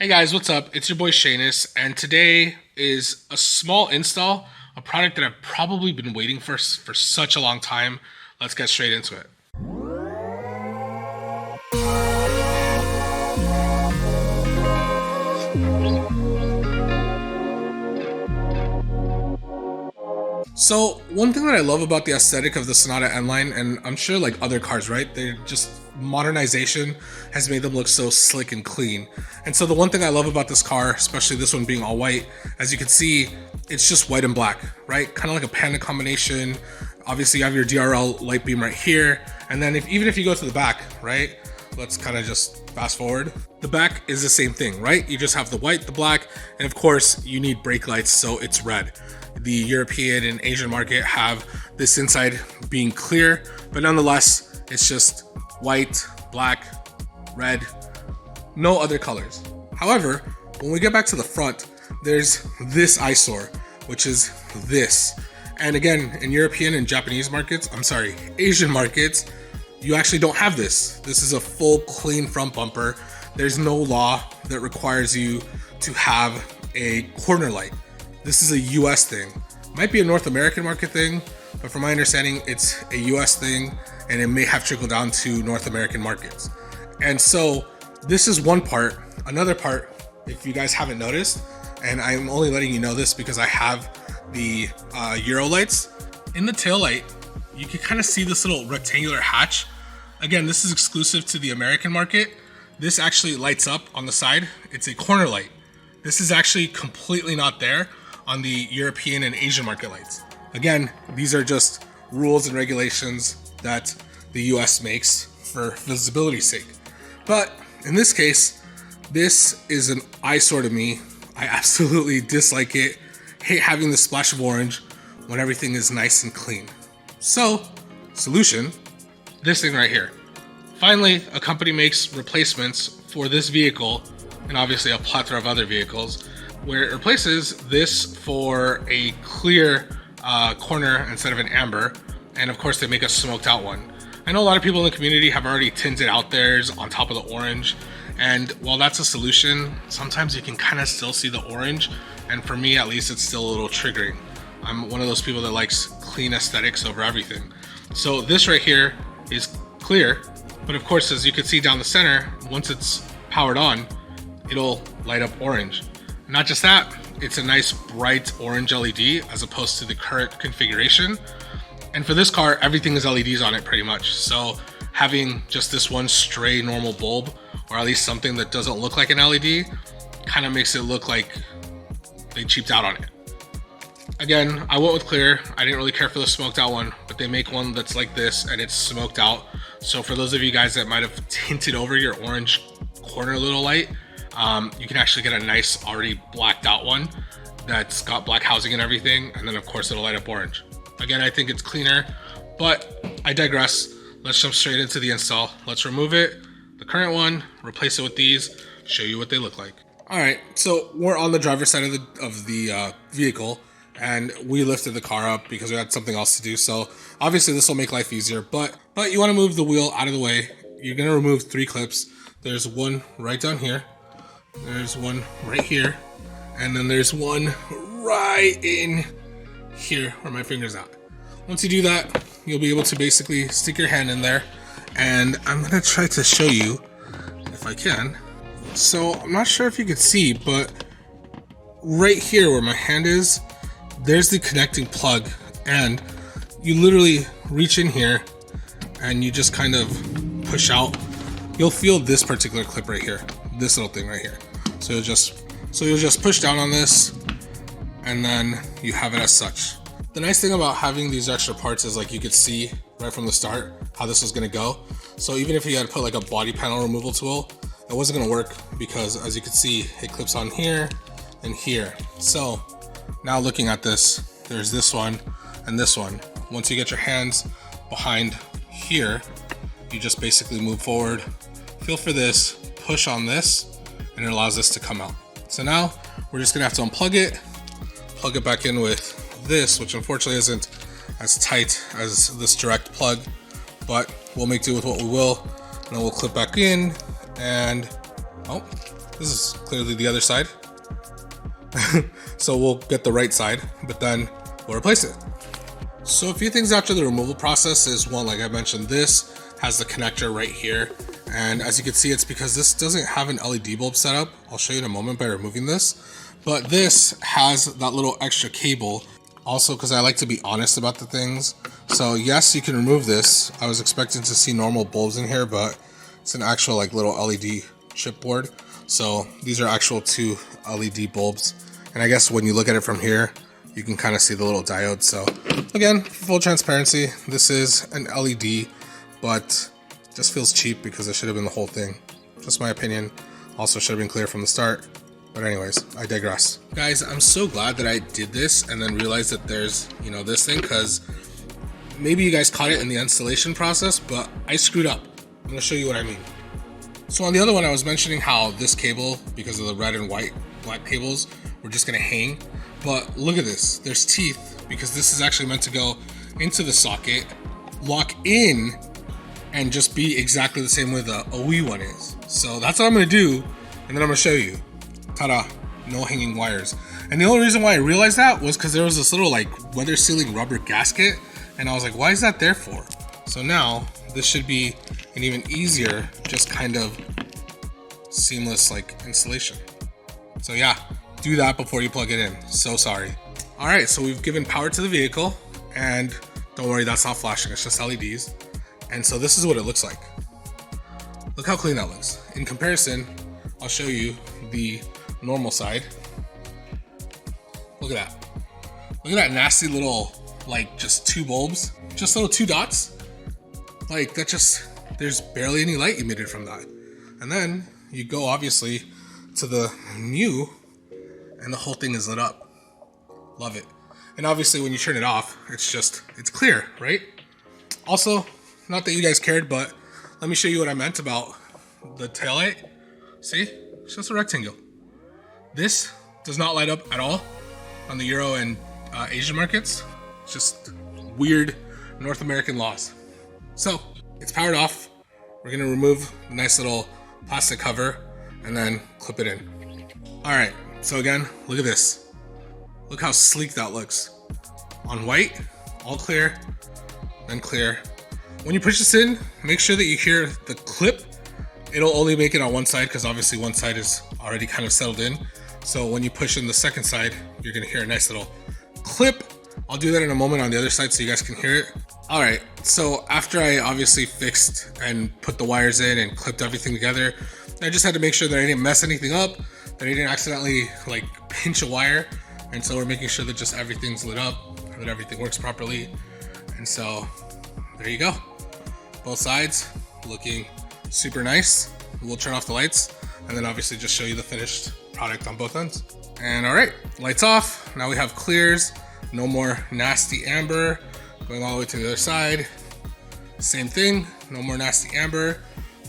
Hey guys, what's up? It's your boy Shanus, and today is a small install, a product that I've probably been waiting for such a long time. Let's get straight into it. So one thing that I love about the aesthetic of the Sonata N line, and I'm sure like other cars, right? They're just modernization has made them look so slick and clean. And so the one thing I love about this car, especially this one being all white, as you can see, it's just white and black, right? Kind of like a panda combination. Obviously you have your DRL light beam right here. And then even if you go to the back, right? Let's kind of just fast forward. The back is the same thing, right? You just have the white, the black, and of course you need brake lights, so it's red. The European and Asian market have this inside being clear, but nonetheless, it's just white, black, red, no other colors. However, when we get back to the front, there's this eyesore, which is this. And again, in European and Japanese markets, Asian markets, you actually don't have this. This is a full clean front bumper. There's no law that requires you to have a corner light. This is a US thing. Might be a North American market thing, but from my understanding, it's a US thing and it may have trickled down to North American markets. And so this is one part. Another part, if you guys haven't noticed, and I'm only letting you know this because I have the Euro lights. In the tail light, you can kind of see this little rectangular hatch. Again, this is exclusive to the American market. This actually lights up on the side. It's a corner light. This is actually completely not there on the European and Asian market lights. Again, these are just rules and regulations that the US makes for visibility's sake. But in this case, this is an eyesore to me. I absolutely dislike it. Hate having the splash of orange when everything is nice and clean. So, solution, this thing right here. Finally, a company makes replacements for this vehicle and obviously a plethora of other vehicles where it replaces this for a clear corner instead of an amber. And of course they make a smoked out one. I know a lot of people in the community have already tinted out theirs on top of the orange. And while that's a solution, sometimes you can kind of still see the orange. And for me, at least, it's still a little triggering. I'm one of those people that likes clean aesthetics over everything. So this right here is clear, but of course, as you can see down the center, once it's powered on, it'll light up orange. Not just that, it's a nice bright orange LED as opposed to the current configuration. And for this car, everything is LEDs on it pretty much. So having just this one stray normal bulb, or at least something that doesn't look like an LED, kind of makes it look like they cheaped out on it. Again, I went with clear. I didn't really care for the smoked out one, but they make one that's like this and it's smoked out. So for those of you guys that might have tinted over your orange corner little light, you can actually get a nice already blacked out one that's got black housing and everything. And then of course it'll light up orange. Again, I think it's cleaner, but I digress. Let's jump straight into the install. Let's remove it, the current one, replace it with these, show you what they look like. All right, so we're on the driver's side of the vehicle, and we lifted the car up because we had something else to do. So obviously this will make life easier, but you want to move the wheel out of the way. You're going to remove 3 clips. There's one right down here. There's one right here. And then there's one right in here where my finger's at. Once you do that, you'll be able to basically stick your hand in there. And I'm going to try to show you if I can. So I'm not sure if you can see, but right here where my hand is, there's the connecting plug, and you literally reach in here and you just kind of push out. You'll feel this particular clip right here, this little thing right here. So you'll just push down on this and then you have it as such. The nice thing about having these extra parts is like you could see right from the start how this was going to go. So even if you had to put like a body panel removal tool, it wasn't going to work because as you can see, it clips on here and here. So now looking at this, there's this one and this one. Once you get your hands behind here, you just basically move forward, feel for this, push on this, and it allows this to come out. So now we're just gonna have to unplug it, plug it back in with this, which unfortunately isn't as tight as this direct plug, but we'll make do with what we will. And then we'll clip back in and, oh, This is clearly the other side. So we'll get the right side, but then we'll replace it. So a few things after the removal process is, one, like I mentioned, this has the connector right here. And as you can see, it's because this doesn't have an LED bulb set up. I'll show you in a moment by removing this. But this has that little extra cable. Also, because I like to be honest about the things. So yes, you can remove this. I was expecting to see normal bulbs in here, but it's an actual like little LED chipboard. So these are actual 2 LED bulbs. And I guess when you look at it from here, you can kind of see the little diode. So again, full transparency, this is an LED, but just feels cheap because it should have been the whole thing. Just my opinion. Also should have been clear from the start. But anyways, I digress. Guys, I'm so glad that I did this and then realized that there's, you know, this thing, because maybe you guys caught it in the installation process, but I screwed up. I'm gonna show you what I mean. So on the other one, I was mentioning how this cable, because of the red and black cables, we're just gonna hang. But look at this, there's teeth, because this is actually meant to go into the socket, lock in, and just be exactly the same way the OE one is. So that's what I'm gonna do, and then I'm gonna show you. Ta-da, no hanging wires. And the only reason why I realized that was because there was this little like weather sealing rubber gasket, and I was like, why is that there for? So now this should be an even easier, just kind of seamless like installation. So yeah, do that before you plug it in. So sorry. All right, so we've given power to the vehicle, and don't worry, that's not flashing, it's just LEDs. And so this is what it looks like. Look how clean that looks. In comparison, I'll show you the normal side. Look at that. Look at that nasty little, like, just 2 bulbs, just little 2 dots. Like, that just, there's barely any light emitted from that. And then you go obviously to the new, and the whole thing is lit up. Love it. And obviously when you turn it off, it's clear, right? Also, not that you guys cared, but let me show you what I meant about the taillight. See, it's just a rectangle. This does not light up at all on the Euro and Asian markets. It's just weird North American laws. So it's powered off. We're gonna remove the nice little plastic cover and then clip it in. All right, so again, look at this. Look how sleek that looks. On white, all clear, then clear. When you push this in, make sure that you hear the clip. It'll only make it on one side because obviously one side is already kind of settled in. So when you push in the second side, you're gonna hear a nice little clip. I'll do that in a moment on the other side so you guys can hear it. All right, so after I obviously fixed and put the wires in and clipped everything together, I just had to make sure that I didn't mess anything up, that I didn't accidentally like pinch a wire. And so we're making sure that just everything's lit up, that everything works properly. And so there you go. Both sides looking super nice. We'll turn off the lights and then obviously just show you the finished product on both ends. And all right, lights off. Now we have clears, no more nasty amber. Going all the way to the other side. Same thing, no more nasty amber.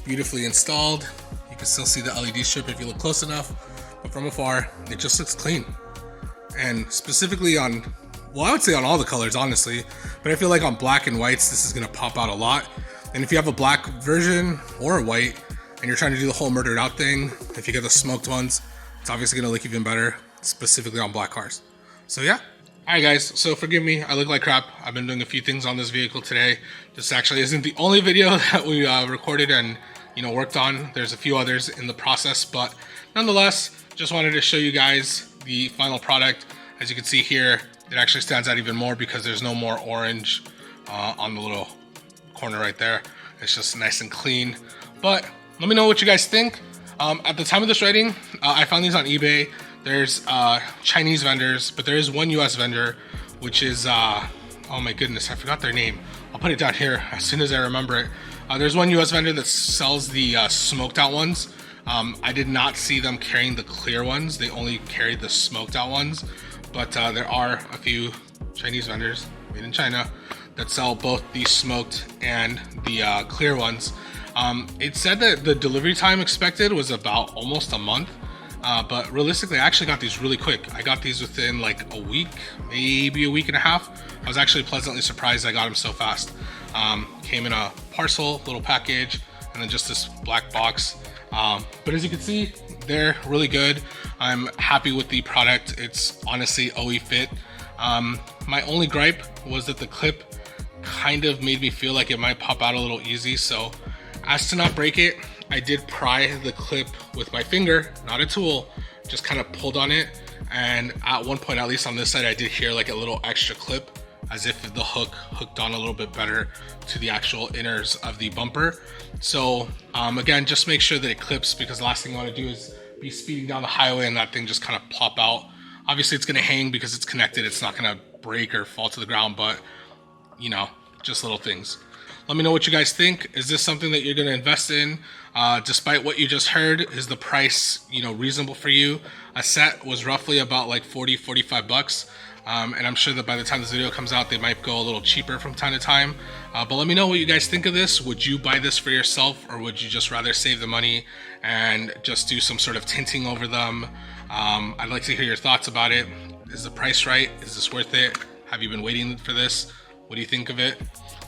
Beautifully installed. You can still see the LED strip if you look close enough, but from afar, it just looks clean. And specifically on, well, I would say on all the colors, honestly, but I feel like on black and whites, this is gonna pop out a lot. And if you have a black version or a white, and you're trying to do the whole murdered out thing, if you get the smoked ones, it's obviously gonna look even better, specifically on black cars. So yeah. Alright guys, so forgive me, I look like crap. I've been doing a few things on this vehicle today. This actually isn't the only video that we recorded and worked on. There's a few others in the process, but nonetheless, just wanted to show you guys the final product. As you can see here, it actually stands out even more because there's no more orange on the little corner right there. It's just nice and clean. But let me know what you guys think. At the time of this writing, I found these on eBay. There's Chinese vendors, but there is one US vendor, which is, oh my goodness, I forgot their name. I'll put it down here as soon as I remember it. There's one US vendor that sells the smoked out ones. I did not see them carrying the clear ones. They only carried the smoked out ones. But there are a few Chinese vendors made in China that sell both the smoked and the clear ones. It said that the delivery time expected was about almost a month. But realistically, I actually got these really quick. I got these within like a week, maybe a week and a half. I was actually pleasantly surprised I got them so fast. Came in a parcel, little package, and then just this black box. But as you can see, they're really good. I'm happy with the product. It's honestly OE fit. My only gripe was that the clip kind of made me feel like it might pop out a little easy. So as to not break it, I did pry the clip with my finger, not a tool, just kind of pulled on it. And at one point, at least on this side, I did hear like a little extra clip, as if the hook hooked on a little bit better to the actual inners of the bumper. So again, just make sure that it clips, because the last thing you want to do is be speeding down the highway and that thing just kind of plop out. Obviously it's going to hang because it's connected. It's not going to break or fall to the ground, but you know, just little things. Let me know what you guys think. Is this something that you're going to invest in? Despite what you just heard, is the price, you know, reasonable for you? A set was roughly about like 40-45 bucks. And I'm sure that by the time this video comes out, they might go a little cheaper from time to time. But let me know what you guys think of this. Would you buy this for yourself, or would you just rather save the money and just do some sort of tinting over them? I'd like to hear your thoughts about it. Is the price right? Is this worth it? Have you been waiting for this? What do you think of it?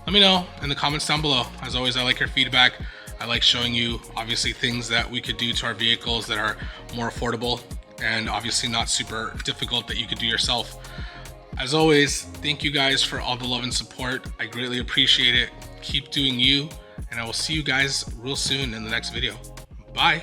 Let me know in the comments down below. As always, I like your feedback. I like showing you obviously things that we could do to our vehicles that are more affordable and obviously not super difficult that you could do yourself. As always, thank you guys for all the love and support. I greatly appreciate it. Keep doing you, and I will see you guys real soon in the next video. Bye.